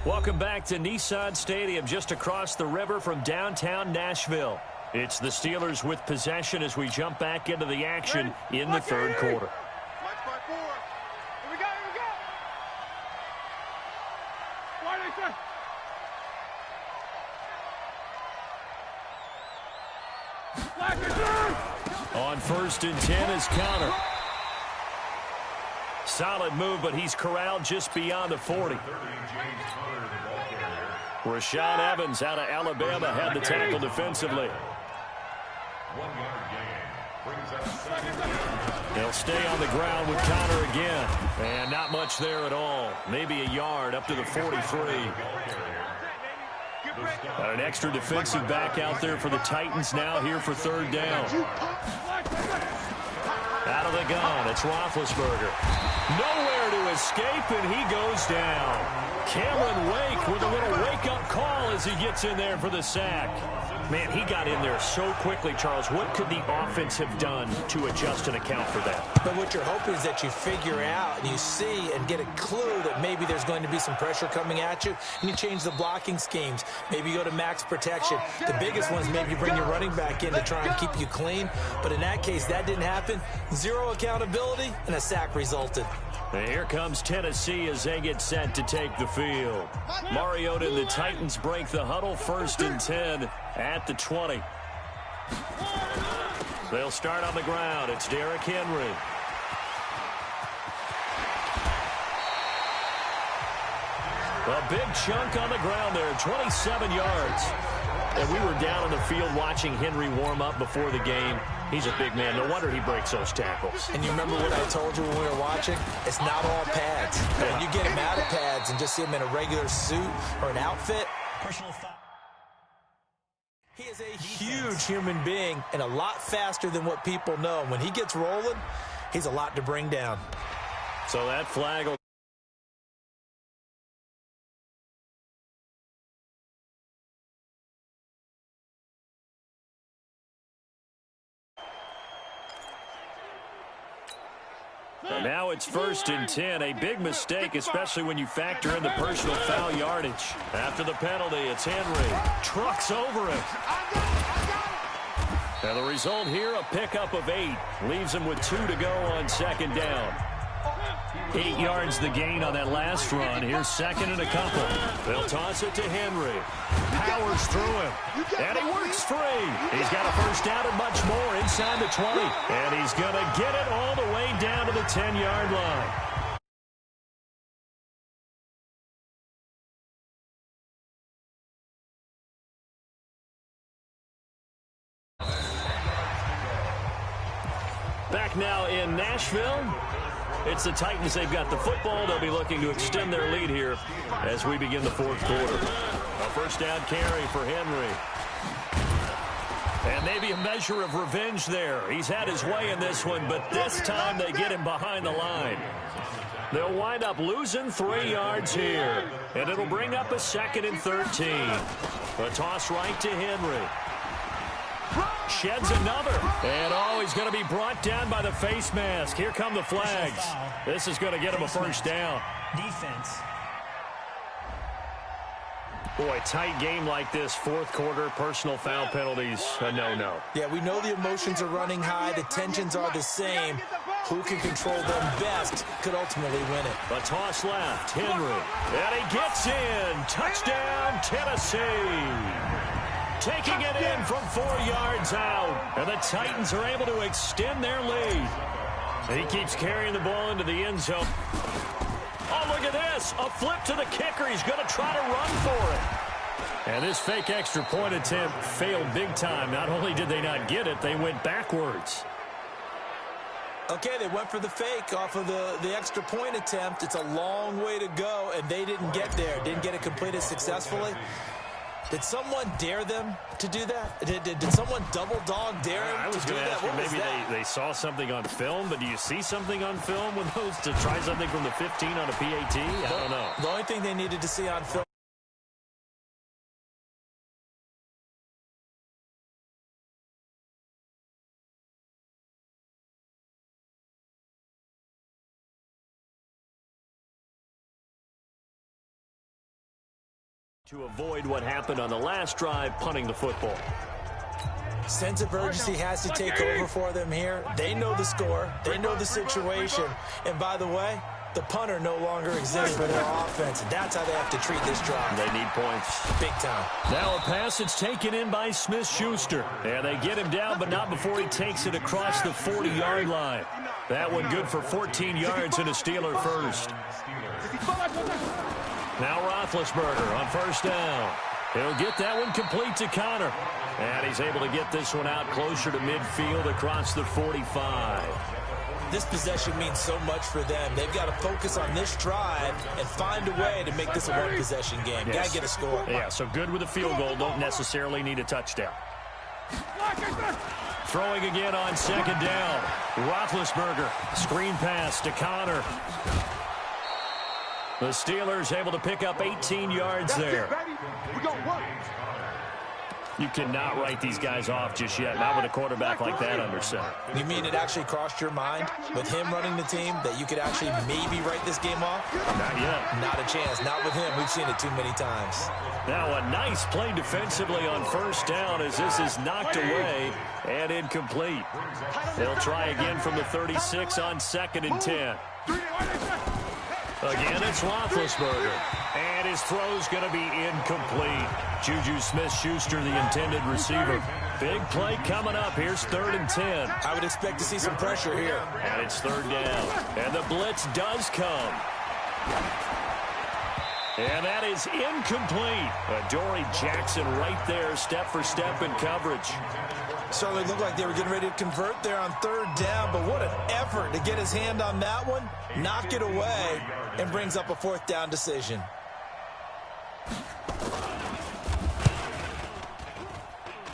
Welcome back to Nissan Stadium, just across the river from downtown Nashville. It's the Steelers with possession as we jump back into the action in the third quarter. On 1st and 10 is Counter. Solid move, but he's corralled just beyond the 40. Rashaan Evans out of Alabama had the tackle defensively. They'll stay on the ground with Counter again. And not much there at all. Maybe a yard up to the 43. Got an extra defensive back out there for the Titans now here for third down. Out of the gun, it's Roethlisberger. Nowhere to escape, and he goes down. Cameron Wake with a little wake-up call as he gets in there for the sack. Man, he got in there so quickly, Charles. What could the offense have done to adjust and account for that? But what you're hoping is that you figure out and you see and get a clue that maybe there's going to be some pressure coming at you, and you change the blocking schemes. Maybe you go to max protection. The biggest one is maybe you bring your running back in to try and keep you clean. But in that case, that didn't happen. Zero accountability, and a sack resulted. And here comes Tennessee as they get set to take the field. Mariota and the Titans break the huddle, 1st and 10 at the 20. They'll start on the ground. It's Derrick Henry. A big chunk on the ground there, 27 yards. And we were down on the field watching Henry warm up before the game. He's a big man. No wonder he breaks those tackles. And you remember what I told you when we were watching? It's not all pads. When you get him out of pads and just see him in a regular suit or an outfit, personal foul. He is a huge human being and a lot faster than what people know. When he gets rolling, he's a lot to bring down. So that flag will... And now it's 1st and 10. A big mistake, especially when you factor in the personal foul yardage. After the penalty, it's Henry. Trucks over him. And the result here, a pickup of 8. Leaves him with 2 to go on 2nd down. 8 yards the gain on that last run. Here's 2nd and a couple. They'll toss it to Henry. Powers through him. And he works free. He's got a first down and much more inside the 20. And he's going to get it all the way down to the 10-yard line. Back now in Nashville. It's the Titans. They've got the football. They'll be looking to extend their lead here as we begin the 4th quarter. A first down carry for Henry. And maybe a measure of revenge there. He's had his way in this one, but this time they get him behind the line. They'll wind up losing 3 yards here. And it'll bring up a 2nd and 13. A toss right to Henry. Sheds another. And, he's going to be brought down by the face mask. Here come the flags. This is going to get him a first down. Defense. Boy, tight game like this, 4th quarter, personal foul penalties, a no-no. Yeah, we know the emotions are running high. The tensions are the same. Who can control them best could ultimately win it. A toss left, Henry. And he gets in. Touchdown, Tennessee. Taking it in from 4 yards out. And the Titans are able to extend their lead. He keeps carrying the ball into the end zone. Oh, look at this. A flip to the kicker. He's going to try to run for it. And this fake extra point attempt failed big time. Not only did they not get it, they went backwards. Okay, they went for the fake off of the extra point attempt. It's a long way to go, and they didn't get there. Didn't get it completed successfully. Did someone dare them to do that? Did someone double dog dare them I was to do going to that? ask you, maybe they saw something on film, but do you see something on film with those to try something from the 15 on a PAT? I don't know. The only thing they needed to see on film To avoid what happened on the last drive, punting the football. Sense of urgency has to take over for them here. They know the score. They know the situation. And by the way, the punter no longer exists for their offense. That's how they have to treat this drive. They need points. Big time. Now a pass that's taken in by Smith-Schuster. And they get him down, but not before he takes it across the 40-yard line. That one good for 14 yards and a Steeler first. Now Roethlisberger on first down. He'll get that one complete to Connor. And he's able to get this one out closer to midfield across the 45. This possession means so much for them. They've got to focus on this drive and find a way to make this a one-possession game. Yes. Got to get a score. Yeah, so good with a field goal. Don't necessarily need a touchdown. Throwing again on second down. Roethlisberger. Screen pass to Connor. The Steelers able to pick up 18 yards there. You cannot write these guys off just yet, not with a quarterback like that under center. You mean it actually crossed your mind with him running the team that you could actually maybe write this game off? Not yet. Not a chance. Not with him. We've seen it too many times. Now a nice play defensively on first down as this is knocked away and incomplete. They'll try again from the 36 on 2nd and 10. Again, it's Roethlisberger. And his throw's going to be incomplete. Juju Smith-Schuster, the intended receiver. Big play coming up. Here's 3rd and 10. I would expect to see some pressure here. And it's 3rd down. And the blitz does come. And that is incomplete. Dory Jackson right there, step for step in coverage. Certainly looked like they were getting ready to convert there on 3rd down, but what an effort to get his hand on that one, knock it away, and brings up a 4th down decision.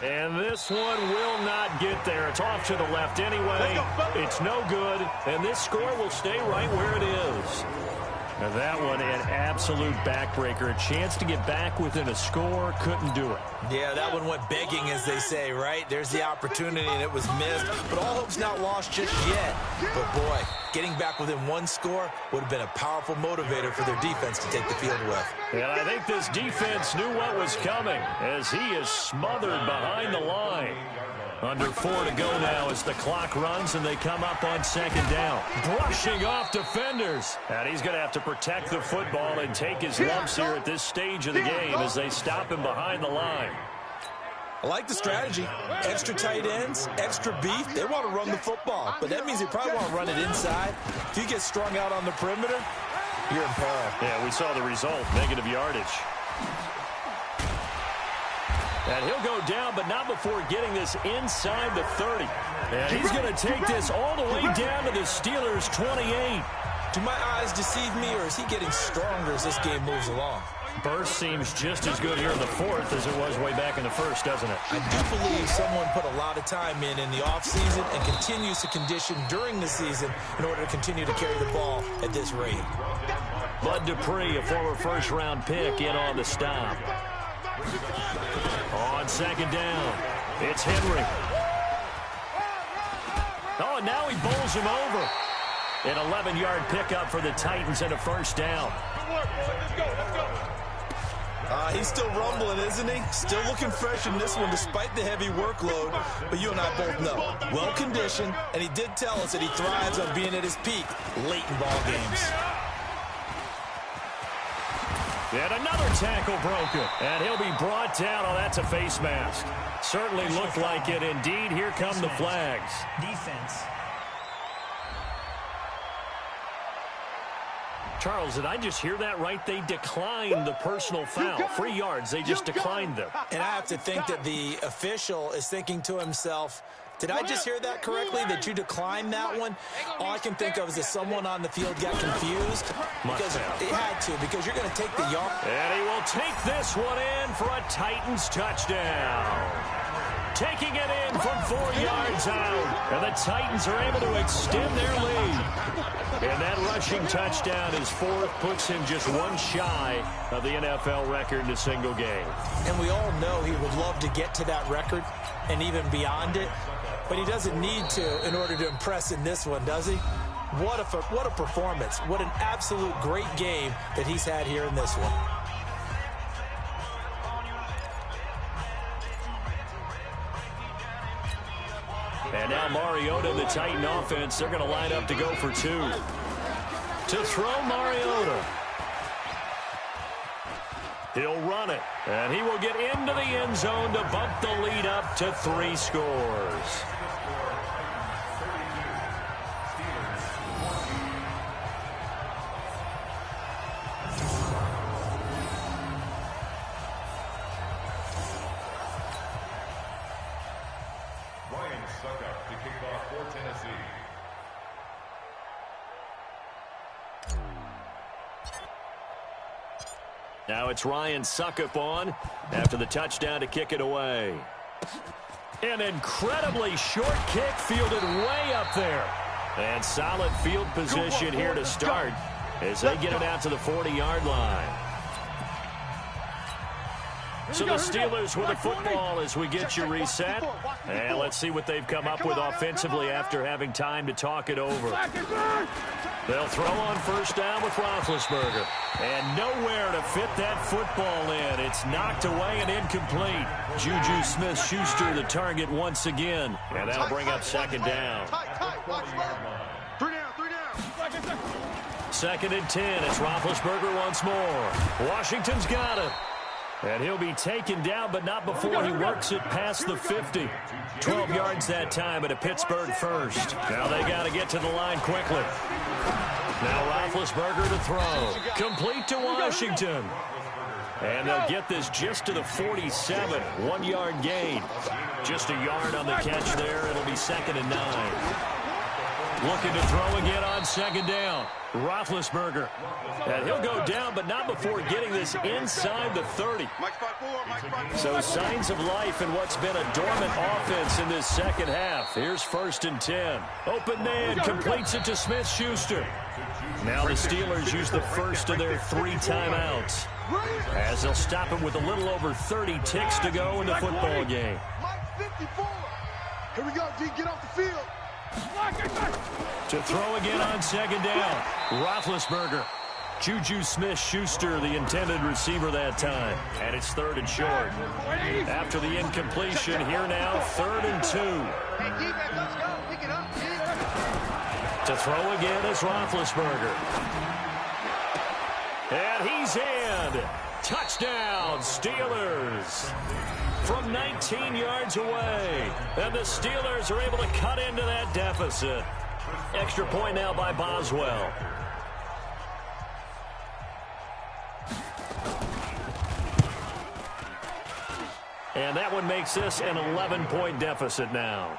And this one will not get there. It's off to the left anyway. It's no good, and this score will stay right where it is. And that one, an absolute backbreaker. A chance to get back within a score, couldn't do it. Yeah, that one went begging, as they say, right? There's the opportunity, and it was missed. But all hope's not lost just yet. But, boy, getting back within one score would have been a powerful motivator for their defense to take the field with. And I think this defense knew what was coming as he is smothered behind the line. Under 4 to go now as the clock runs and they come up on 2nd down. Brushing off defenders. And he's going to have to protect the football and take his lumps here at this stage of the game as they stop him behind the line. I like the strategy. Extra tight ends, extra beef. They want to run the football, but that means they probably want to run it inside. If you get strung out on the perimeter, you're in peril. Yeah, we saw the result, negative yardage. And he'll go down, but not before getting this inside the 30. And he's going to take this all the way down to the Steelers' 28. Do my eyes deceive me, or is he getting stronger as this game moves along? Burst seems just as good here in the 4th as it was way back in the 1st, doesn't it? I do believe someone put a lot of time in the offseason and continues to condition during the season in order to continue to carry the ball at this rate. Bud Dupree, a former first-round pick, in on the stop. On 2nd down, it's Henry. Oh, and now he bowls him over. An 11-yard pickup for the Titans and a 1st down. He's still rumbling, isn't he? Still looking fresh in this one despite the heavy workload. But you and I both know, well-conditioned, and he did tell us that he thrives on being at his peak late in ball games. And another tackle broken. And he'll be brought down. Oh, that's a face mask. Certainly looked like it. Indeed, here come the flags. Defense. Charles, did I just hear that right? They declined the personal foul. 3 yards. They just declined them. And I have to think that the official is thinking to himself, did I just hear that correctly, that you declined that one? All I can think of is that someone on the field got confused. Because it had to, because you're going to take the yard. And he will take this one in for a Titans touchdown. Taking it in from 4 yards out. And the Titans are able to extend their lead. And that rushing touchdown is 4th, puts him just one shy of the NFL record in a single game. And we all know he would love to get to that record and even beyond it. But he doesn't need to in order to impress in this one, does he? What a performance. What an absolute great game that he's had here in this one. now Mariota and the Titan offense, they're going to line up to go for two. To throw, Mariota. He'll run it, and he will get into the end zone to bump the lead up to 3 scores. Now it's Ryan Suckup on after the touchdown to kick it away. An incredibly short kick fielded way up there. And solid field position here to start as they get it out to the 40-yard line. So the Steelers with the football as we get you reset. And let's see what they've come up with offensively after having time to talk it over. They'll throw on first down with Roethlisberger. And nowhere to fit that football in. It's knocked away and incomplete. Juju Smith-Schuster the target once again. And that'll bring up second down. 3 down. Second and 10. It's Roethlisberger once more. Washington's got it. And he'll be taken down, but not before he works it past the 50. 12 yards that time at a Pittsburgh first. Now they got to get to the line quickly. Now Roethlisberger to throw. Complete to Washington. And they'll get this just to the 47. 1-yard gain. Just a yard on the catch there. It'll be second and 9. Looking to throw again on second down. Roethlisberger. And he'll go down, but not before getting this inside the 30. So signs of life in what's been a dormant offense in this second half. Here's first and 10. Open man completes it to Smith-Schuster. Now the Steelers use the first of their 3 timeouts as they'll stop him with a little over 30 ticks to go in the football game. Here we go, D. Get off the field. To throw again on second down. Roethlisberger. Juju Smith-Schuster, the intended receiver that time. And it's third and short. After the incompletion, here now, third and 2. To throw again is Roethlisberger. And he's in. Touchdown, Steelers. From 19 yards away. And the Steelers are able to cut into that deficit. Extra point now by Boswell. And that one makes this an 11-point deficit now.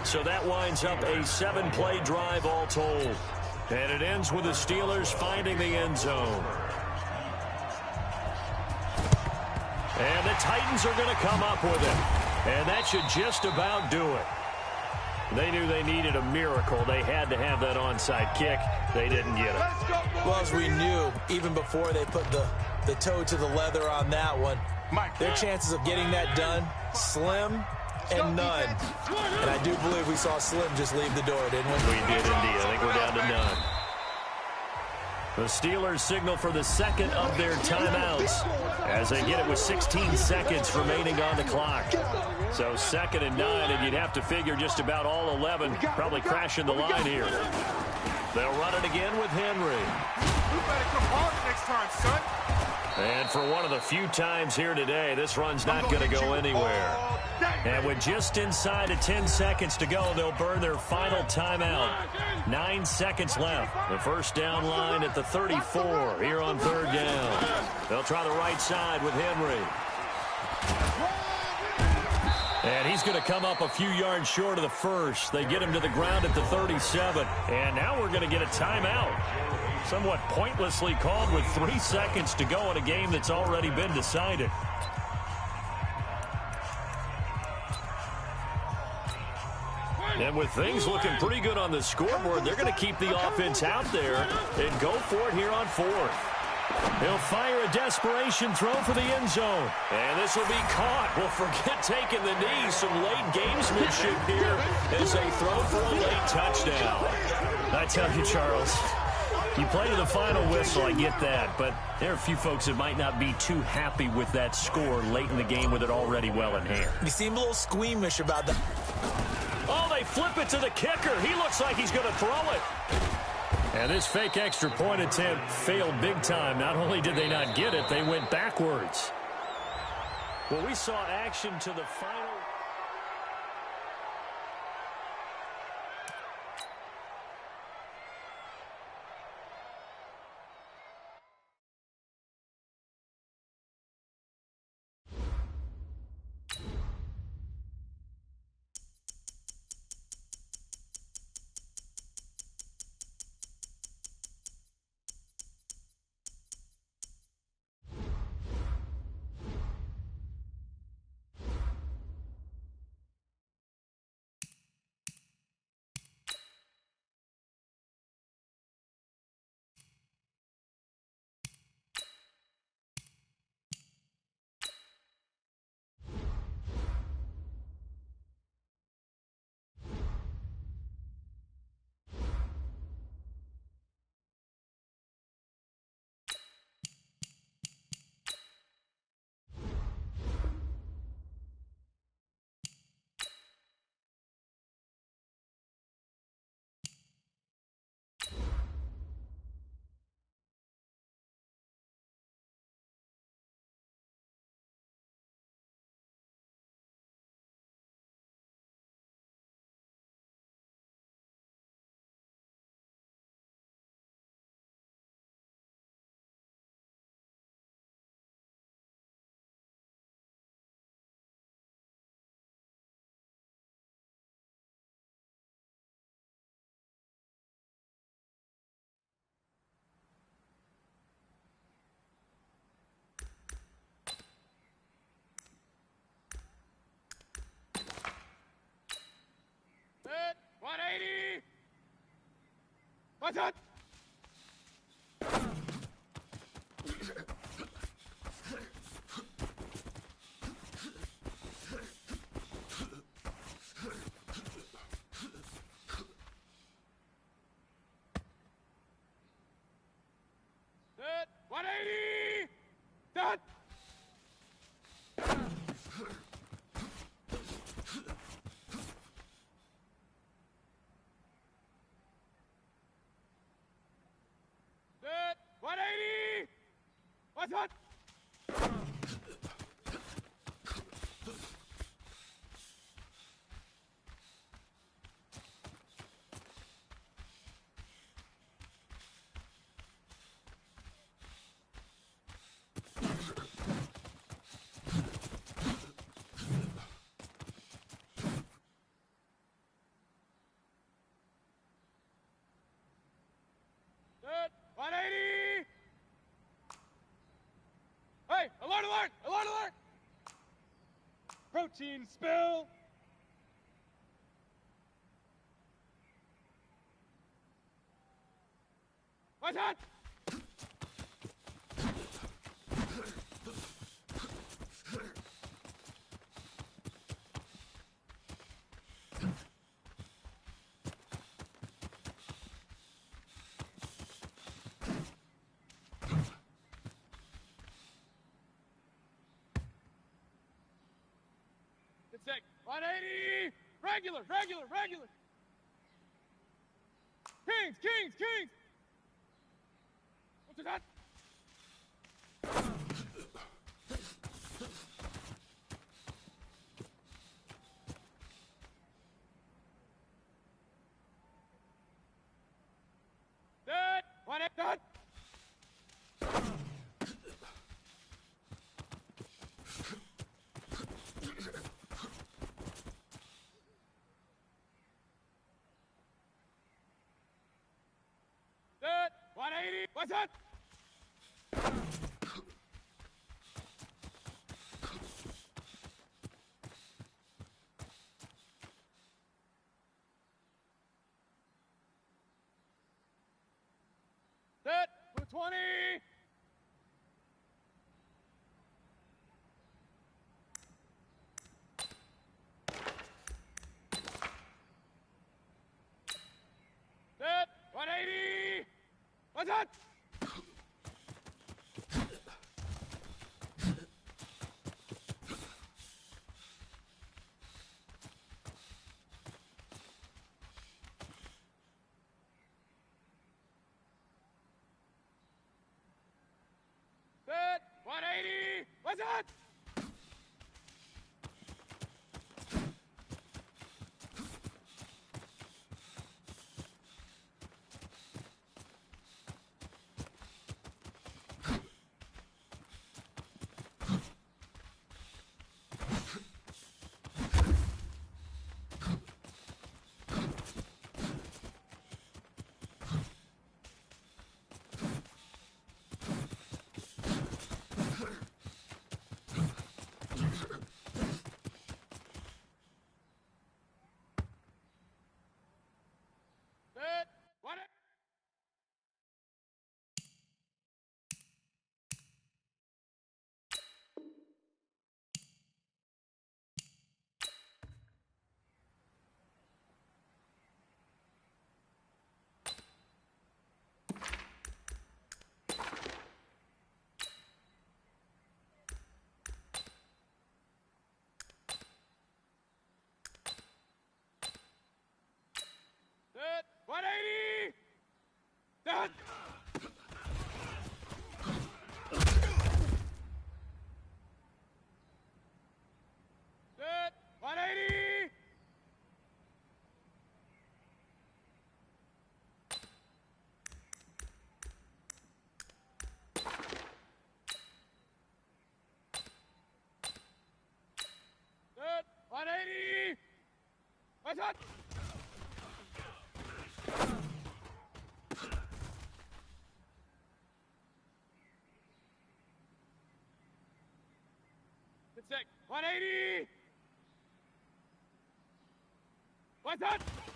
So that winds up a 7-play drive all told. And it ends with the Steelers finding the end zone. And the Titans are going to come up with it. And that should just about do it. They knew they needed a miracle. They had to have that onside kick. They didn't get it. Well, as we knew, even before they put the toe to the leather on that one, their chances of getting that done, slim and none. And I do believe we saw Slim just leave the door, didn't we? We did indeed. I think we're down to none. The Steelers signal for the second of their timeouts as they get it with 16 seconds remaining on the clock. So second and 9, and you'd have to figure just about all 11 probably crashing the line here. They'll run it again with Henry. You better come hard next time, son. And for one of the few times here today, this run's not going to go anywhere. And with just inside of 10 seconds to go, they'll burn their final timeout. 9 seconds left. The first down line at the 34 here on third down. They'll try the right side with Henry. And he's going to come up a few yards short of the first. They get him to the ground at the 37. And now we're going to get a timeout. Somewhat pointlessly called with 3 seconds to go in a game that's already been decided. And with things looking pretty good on the scoreboard, they're going to keep the offense out there and go for it here on fourth. He'll fire a desperation throw for the end zone. And this will be caught. Well, forget taking the knee. Some late gamesmanship here as they throw for a late touchdown. I tell you, Charles, You play to the final whistle, I get that, but there are a few folks that might not be too happy with that score late in the game with it already well in hand. You seem a little squeamish about that. Oh, they flip it to the kicker. He looks like he's going to throw it. And this fake extra point attempt failed big time. Not only did they not get it, they went backwards. Well, we saw action to the final. Set. 180. What's that? Set. 180. Done. Set. 180. What's that? Set. 180. Hey, alert, alert, alert, alert. Protein spill. What's that? Good sec. 180. Regular, regular, regular. Kings, kings, kings. What's that? Set. 180. Done. Set. 180. What's that? Set. 20. Set. 180. What's that? Set 180. What's that? Set 180. Set 180. Set. Set 180. Set 180. What's that? Set 180. What's that?